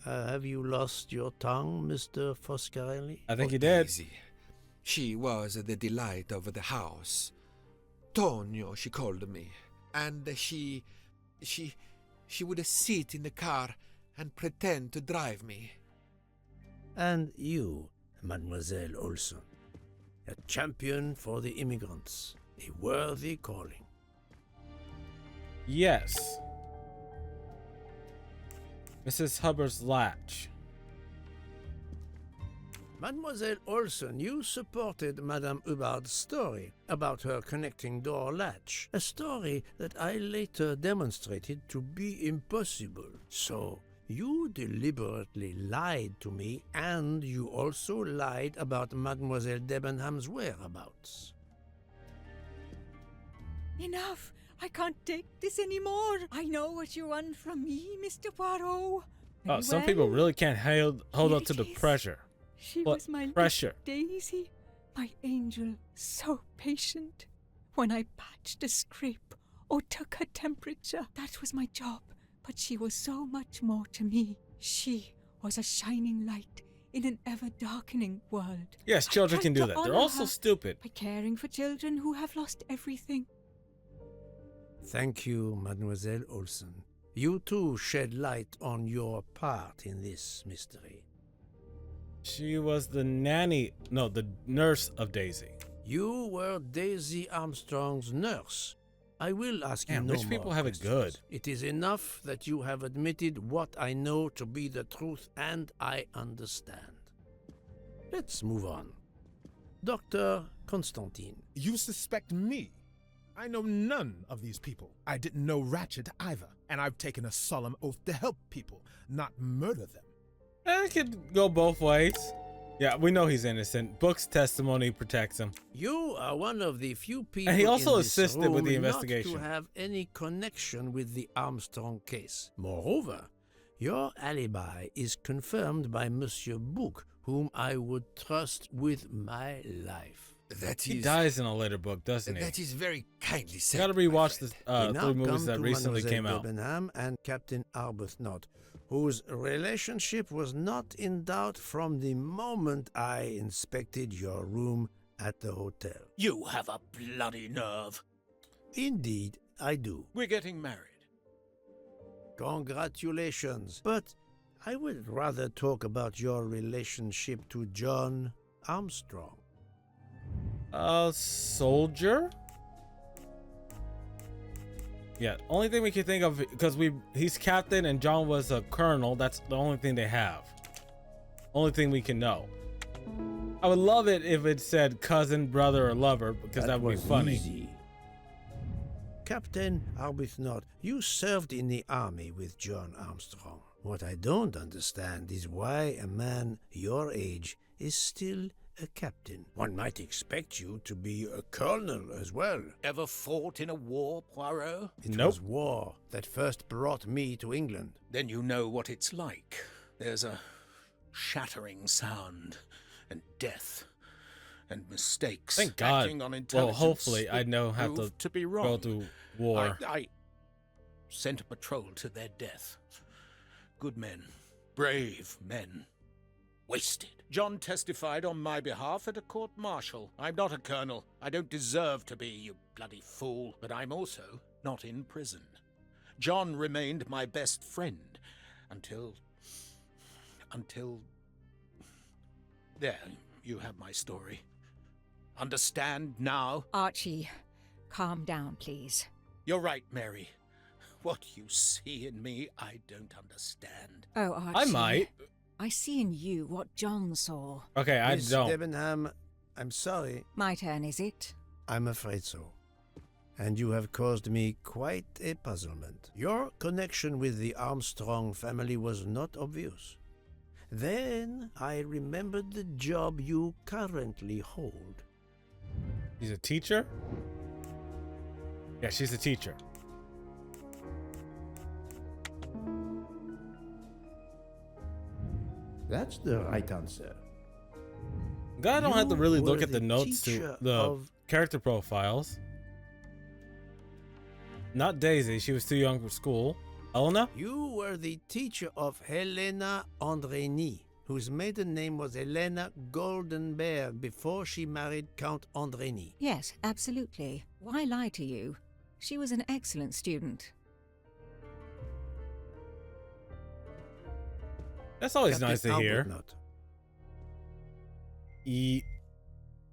S4: Have you lost your tongue, Mr. Foscarelli?
S2: I think he did.
S5: Daisy. She was the delight of the house. Tonio, she called me. And she would sit in the car and pretend to drive me.
S4: And you, Mademoiselle Olson, a champion for the immigrants, a worthy calling.
S2: Yes. Mrs. Hubbard's latch.
S4: Mademoiselle Olson, you supported Madame Hubbard's story about her connecting door latch, a story that I later demonstrated to be impossible. So, you deliberately lied to me, and you also lied about Mademoiselle Debenham's whereabouts.
S11: Enough! I can't take this anymore. I know what you want from me, Mr. Poirot.
S2: Oh, some people really can't hold up to the pressure.
S11: She
S2: What
S11: was my
S2: pressure?
S11: little Daisy, my angel, so patient. When I patched a scrape or took her temperature, that was my job. But she was so much more to me. She was a shining light in an ever-darkening world.
S2: Yes,
S11: I
S2: children
S11: tried
S2: can do
S11: to
S2: that. They're
S11: honor
S2: also
S11: her
S2: stupid.
S11: by caring for children who have lost everything.
S4: Thank you, Mademoiselle Olson. You too shed light on your part in this mystery.
S2: She was the nurse of Daisy.
S4: You were Daisy Armstrong's nurse. I will ask you
S2: Damn,
S4: no
S2: rich people
S4: more
S2: have it
S4: questions.
S2: good.
S4: It is enough that you have admitted what I know to be the truth, and I understand. Let's move on. Dr. Constantine.
S6: You suspect me? I know none of these people. I didn't know Ratchet either, and I've taken a solemn oath to help people, not murder them.
S2: It could go both ways. Yeah, we know he's innocent. Book's testimony protects him.
S4: You are one of the few people
S2: And he also
S4: in this
S2: assisted with the
S4: room
S2: investigation.
S4: not to have any connection with the Armstrong case. Moreover, your alibi is confirmed by Monsieur Book, whom I would trust with my life.
S2: He dies in a later book, doesn't he?
S5: That is very kindly said.
S2: You gotta rewatch the
S4: We now
S2: 3 movies
S4: come
S2: that
S4: to
S2: recently
S4: Mademoiselle
S2: came out.
S4: Debenham and Captain Arbuthnot, whose relationship was not in doubt from the moment I inspected your room at the hotel.
S12: You have a bloody nerve.
S4: Indeed, I do.
S12: We're getting married.
S4: Congratulations. But I would rather talk about your relationship to John Armstrong.
S2: Soldier? Yeah, only thing we can think of, because he's captain and John was a colonel, that's the only thing they have. Only thing we can know. I would love it if it said cousin, brother, or lover, because that would be funny.
S4: Easy. Captain Arbuthnot, you served in the army with John Armstrong. What I don't understand is why a man your age is still a captain. One might expect you to be a colonel as well.
S12: Ever fought in a war, Poirot?
S4: It was war that first brought me to England.
S12: Then you know what it's like. There's a shattering sound, and death, and mistakes.
S2: Thank God.
S12: Acting on
S2: Well,
S12: intelligence
S2: hopefully I
S12: that
S2: don't have
S12: proved
S2: to
S12: be
S2: go
S12: wrong.
S2: through war.
S12: I sent a patrol to their death. Good men, brave men, wasted. John testified on my behalf at a court-martial. I'm not a colonel. I don't deserve to be, you bloody fool. But I'm also not in prison. John remained my best friend until... There, you have my story. Understand now?
S11: Archie, calm down, please.
S12: You're right, Mary. What you see in me, I don't understand.
S11: Oh, Archie.
S2: I might.
S11: I see in you what John saw.
S2: Okay, I
S4: Miss
S2: don't.
S4: Debenham, I'm sorry.
S11: My turn, is it?
S4: I'm afraid so. And you have caused me quite a puzzlement. Your connection with the Armstrong family was not obvious. Then I remembered the job you currently hold.
S2: She's a teacher? Yeah, she's a teacher.
S4: That's the right answer.
S2: God, I don't have to really
S4: You
S2: look
S4: were
S2: at the
S4: the
S2: notes to
S4: teacher
S2: the
S4: of-
S2: character profiles. Not Daisy, she was too young for school. Elena?
S4: You were the teacher of Helena Andrény, whose maiden name was Helena Goldenberg before she married Count Andrény.
S11: Yes, absolutely. Why lie to you? She was an excellent student.
S2: That's always
S4: Captain
S2: nice to hear.
S4: Arbuthnot.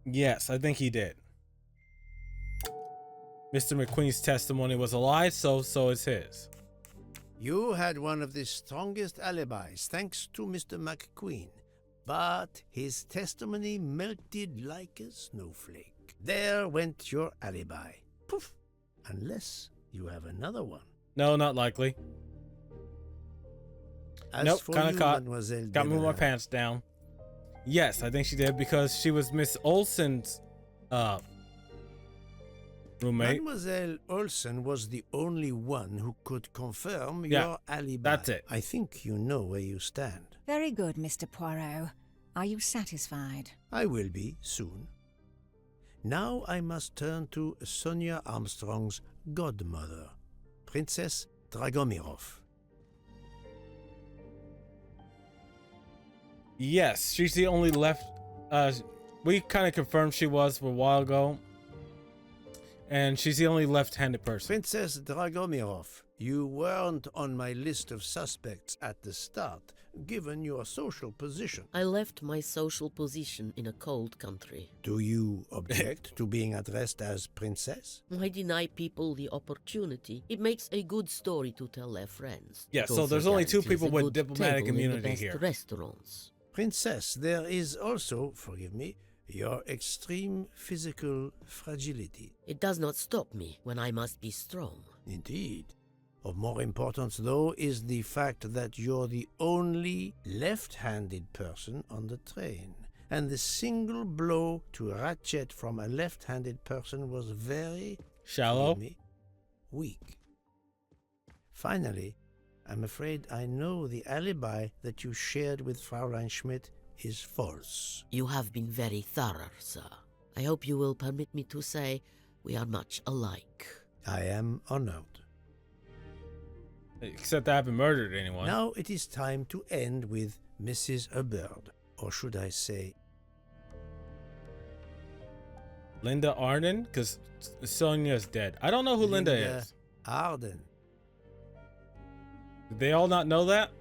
S2: Yes, I think he did. Mr. McQueen's testimony was a lie, so is his.
S4: You had one of the strongest alibis, thanks to Mr. McQueen. But his testimony melted like a snowflake. There went your alibi. Poof! Unless you have another one.
S2: No, not likely.
S4: As
S2: Nope,
S4: for
S2: kind of
S4: you,
S2: caught.
S4: Mademoiselle
S2: Got me with my
S4: Debenham,
S2: pants down. Yes, I think she did because she was Miss Olsen's roommate.
S4: Mademoiselle Olsen was the only one who could confirm
S2: Yeah,
S4: your alibi.
S2: that's it.
S4: I think you know where you stand.
S11: Very good, Mr. Poirot. Are you satisfied?
S4: I will be soon. Now I must turn to Sonia Armstrong's godmother, Princess Dragomirov.
S2: Yes, she's the only left. We kind of confirmed she was a while ago. And she's the only left-handed person.
S4: Princess Dragomirov, you weren't on my list of suspects at the start, given your social position.
S13: I left my social position in a cold country.
S4: Do you object to being addressed as princess?
S13: I deny people the opportunity. It makes a good story to tell their friends.
S2: Yeah,
S13: It
S2: so
S13: also
S2: there's only two
S13: guarantees
S2: people
S13: a
S2: with
S13: good
S2: diplomatic
S13: table in the
S2: immunity
S13: best
S2: here.
S13: Restaurants.
S4: Princess, there is also, forgive me, your extreme physical fragility.
S13: It does not stop me when I must be strong.
S4: Indeed. Of more importance, though, is the fact that you're the only left-handed person on the train. And the single blow to ratchet from a left-handed person was very...
S2: Shallow?
S4: forgive me, weak. Finally, I'm afraid I know the alibi that you shared with Fraulein Schmidt is false.
S13: You have been very thorough, sir. I hope you will permit me to say we are much alike.
S4: I am honored.
S2: Except I haven't murdered anyone.
S4: Now it is time to end with Mrs. Hubbard, or should I say...
S2: Linda Arden? Because Sonia's dead. I don't know who Linda is.
S4: Arden.
S2: Did they all not know that?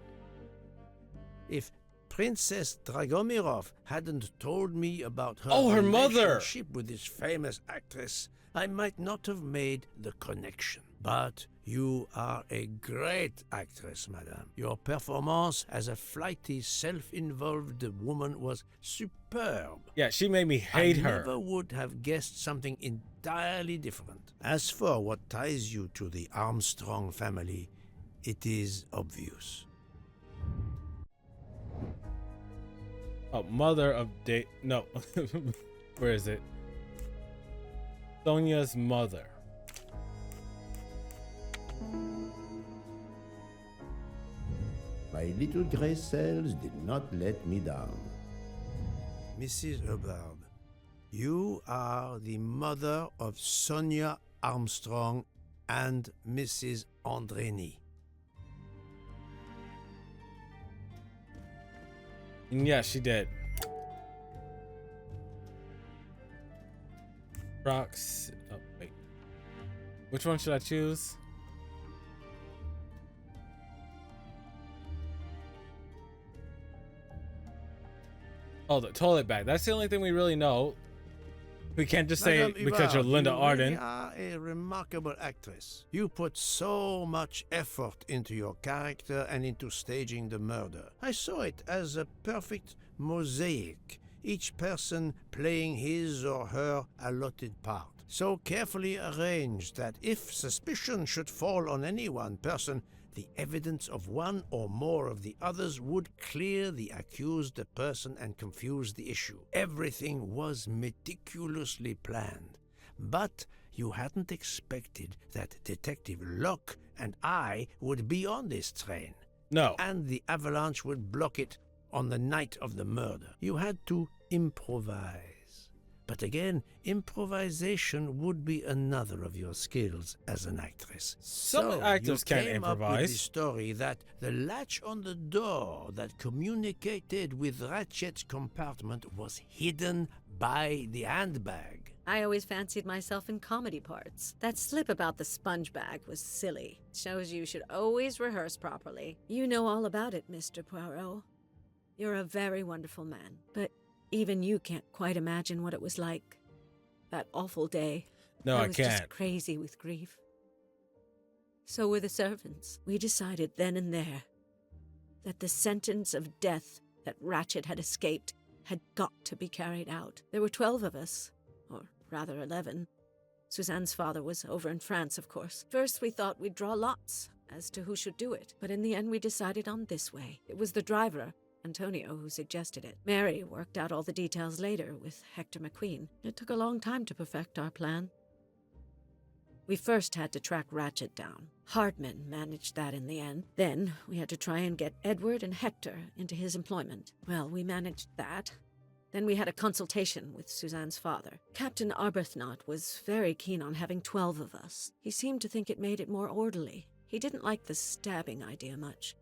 S4: If Princess Dragomirov hadn't told me about her
S2: Oh, her mother!
S4: relationship with this famous actress, I might not have made the connection. But you are a great actress, madame. Your performance as a flighty, self-involved woman was superb.
S2: Yeah, she made me hate
S4: I
S2: her.
S4: never would have guessed something entirely different. As for what ties you to the Armstrong family, it is obvious.
S2: Oh, mother of no. Where is it? Sonia's mother.
S4: My little gray cells did not let me down. Mrs. Hubbard, you are the mother of Sonia Armstrong and Mrs. Andrény.
S2: Yeah, she did. Rocks. Oh, wait. Which one should I choose? Oh, the toilet bag. That's the only thing we really know. We can't just say
S4: Madame
S2: because you're
S4: Ivar,
S2: Linda
S4: you
S2: Arden.
S4: really are a remarkable actress. You put so much effort into your character and into staging the murder. I saw it as a perfect mosaic, each person playing his or her allotted part. So carefully arranged that if suspicion should fall on any one person, the evidence of one or more of the others would clear the accused person and confuse the issue. Everything was meticulously planned. But you hadn't expected that Detective Locke and I would be on this train.
S2: No.
S4: And the avalanche would block it on the night of the murder. You had to improvise. But again, improvisation would be another of your skills as an actress.
S2: Some actors
S4: you
S2: can
S4: came up with the
S2: improvise.
S4: story that the latch on the door that communicated with Ratchet's compartment was hidden by the handbag.
S9: I always fancied myself in comedy parts. That slip about the sponge bag was silly. Shows you should always rehearse properly. You know all about it, Mr. Poirot. You're a very wonderful man, but even you can't quite imagine what it was like. That awful day.
S2: No, I
S9: was
S2: can't.
S9: just crazy with grief. So were the servants. We decided then and there that the sentence of death that Ratchet had escaped had got to be carried out. There were 12 of us, or rather 11. Suzanne's father was over in France, of course. First, we thought we'd draw lots as to who should do it, but in the end we decided on this way. It was the driver, Antonio, who suggested it. Mary worked out all the details later with Hector McQueen. It took a long time to perfect our plan. We first had to track Ratchet down. Hardman managed that in the end. Then we had to try and get Edward and Hector into his employment. Well, we managed that. Then we had a consultation with Suzanne's father. Captain Arbuthnot was very keen on having 12 of us. He seemed to think it made it more orderly. He didn't like the stabbing idea much.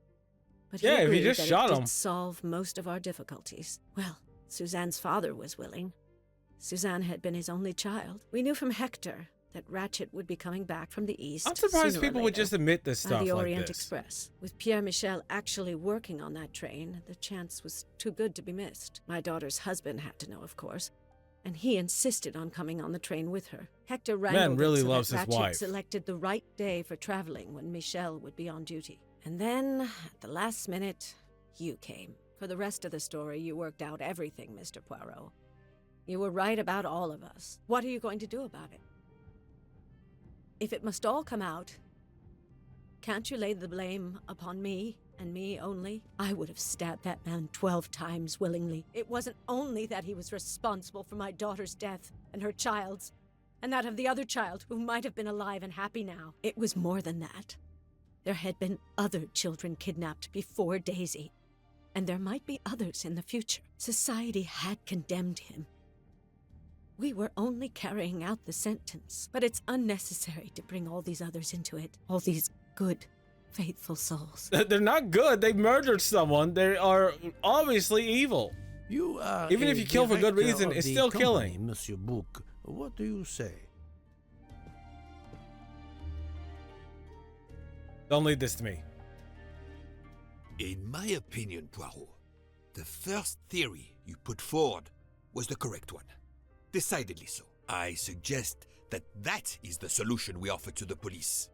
S9: But he
S2: Yeah, if you
S9: agreed
S2: just
S9: that
S2: shot
S9: it
S2: him.
S9: did solve most of our difficulties. Well, Suzanne's father was willing. Suzanne had been his only child. We knew from Hector that Ratchet would be coming back from the east.
S2: I'm surprised
S9: sooner or
S2: people would
S9: later,
S2: just admit this
S9: by
S2: stuff
S9: the
S2: like
S9: Orient
S2: this.
S9: Express. With Pierre Michel actually working on that train, the chance was too good to be missed. My daughter's husband had to know, of course, and he insisted on coming on the train with her. Hector wrangled
S2: really
S9: it so
S2: loves
S9: that
S2: his
S9: Ratchet
S2: wife.
S9: selected the right day for traveling when Michel would be on duty. And then, at the last minute, you came. For the rest of the story, you worked out everything, Mr. Poirot. You were right about all of us. What are you going to do about it? If it must all come out, can't you lay the blame upon me and me only? I would have stabbed that man 12 times willingly. It wasn't only that he was responsible for my daughter's death and her child's, and that of the other child who might have been alive and happy now. It was more than that. There had been other children kidnapped before Daisy, and there might be others in the future. Society had condemned him. We were only carrying out the sentence, but it's unnecessary to bring all these others into it. All these good, faithful souls.
S2: They're not good. They murdered someone. They are obviously evil.
S4: You are
S2: Even
S4: a
S2: if you kill for good
S4: director
S2: reason,
S4: of
S2: it's
S4: the
S2: still
S4: company,
S2: killing.
S4: Monsieur Bouc. What do you say?
S2: Don't lead this to me.
S5: In my opinion, Poirot, the first theory you put forward was the correct one. Decidedly so. I suggest that is the solution we offer to the police.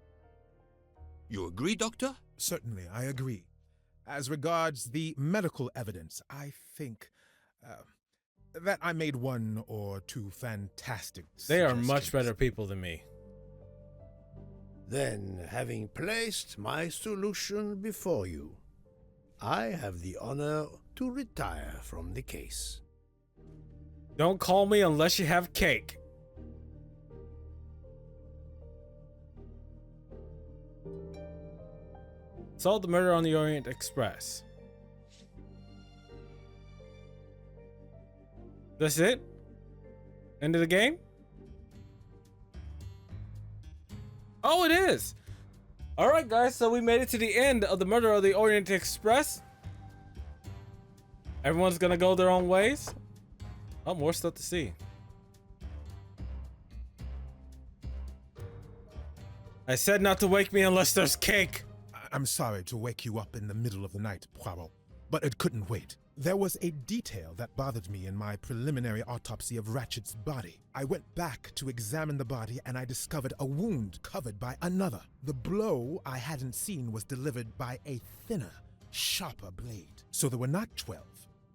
S5: You agree, Doctor?
S6: Certainly, I agree. As regards the medical evidence, I think that I made one or two fantastic
S2: They are much
S6: suggestions.
S2: better people than me.
S4: Then, having placed my solution before you, I have the honor to retire from the case.
S2: Don't call me unless you have cake. Solve the murder on the Orient Express. That's it? End of the game? Oh, it is! Alright guys, so we made it to the end of the murder of the Orient Express. Everyone's gonna go their own ways. Oh, more stuff to see. I said not to wake me unless there's cake.
S6: I'm sorry to wake you up in the middle of the night, Poirot, but it couldn't wait. There was a detail that bothered me in my preliminary autopsy of Ratchet's body. I went back to examine the body and I discovered a wound covered by another. The blow I hadn't seen was delivered by a thinner, sharper blade. So there were not 12,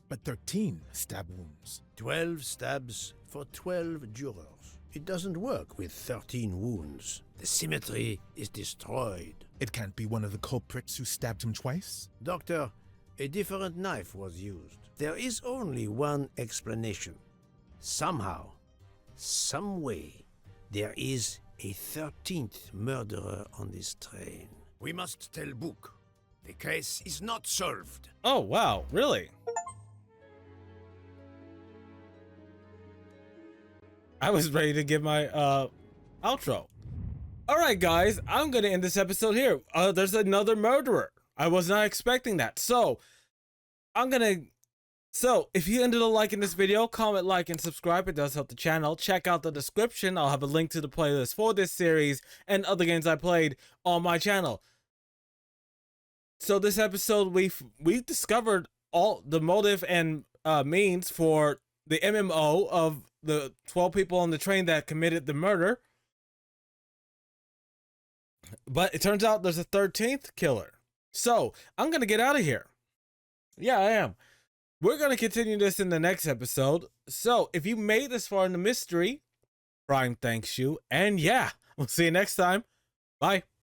S6: but 13 stab wounds.
S4: 12 stabs for 12 jurors. It doesn't work with 13 wounds. The symmetry is destroyed.
S6: It can't be one of the culprits who stabbed him twice?
S4: Doctor, a different knife was used. There is only one explanation. Somehow, some way, there is a 13th murderer on this train.
S5: We must tell Book. The case is not solved.
S2: Oh, wow, really? I was ready to give my outro. All right, guys, I'm going to end this episode here. There's another murderer. I was not expecting that. So, if you ended up liking this video, comment, like, and subscribe. It does help the channel. Check out the description. I'll have a link to the playlist for this series and other games I played on my channel. So this episode, we discovered all the motive and means for the MMO of the 12 people on the train that committed the murder. But it turns out there's a 13th killer. So, I'm going to get out of here. Yeah, I am. We're going to continue this in the next episode. So, if you made this far in the mystery, Prime thanks you. And yeah, we'll see you next time. Bye.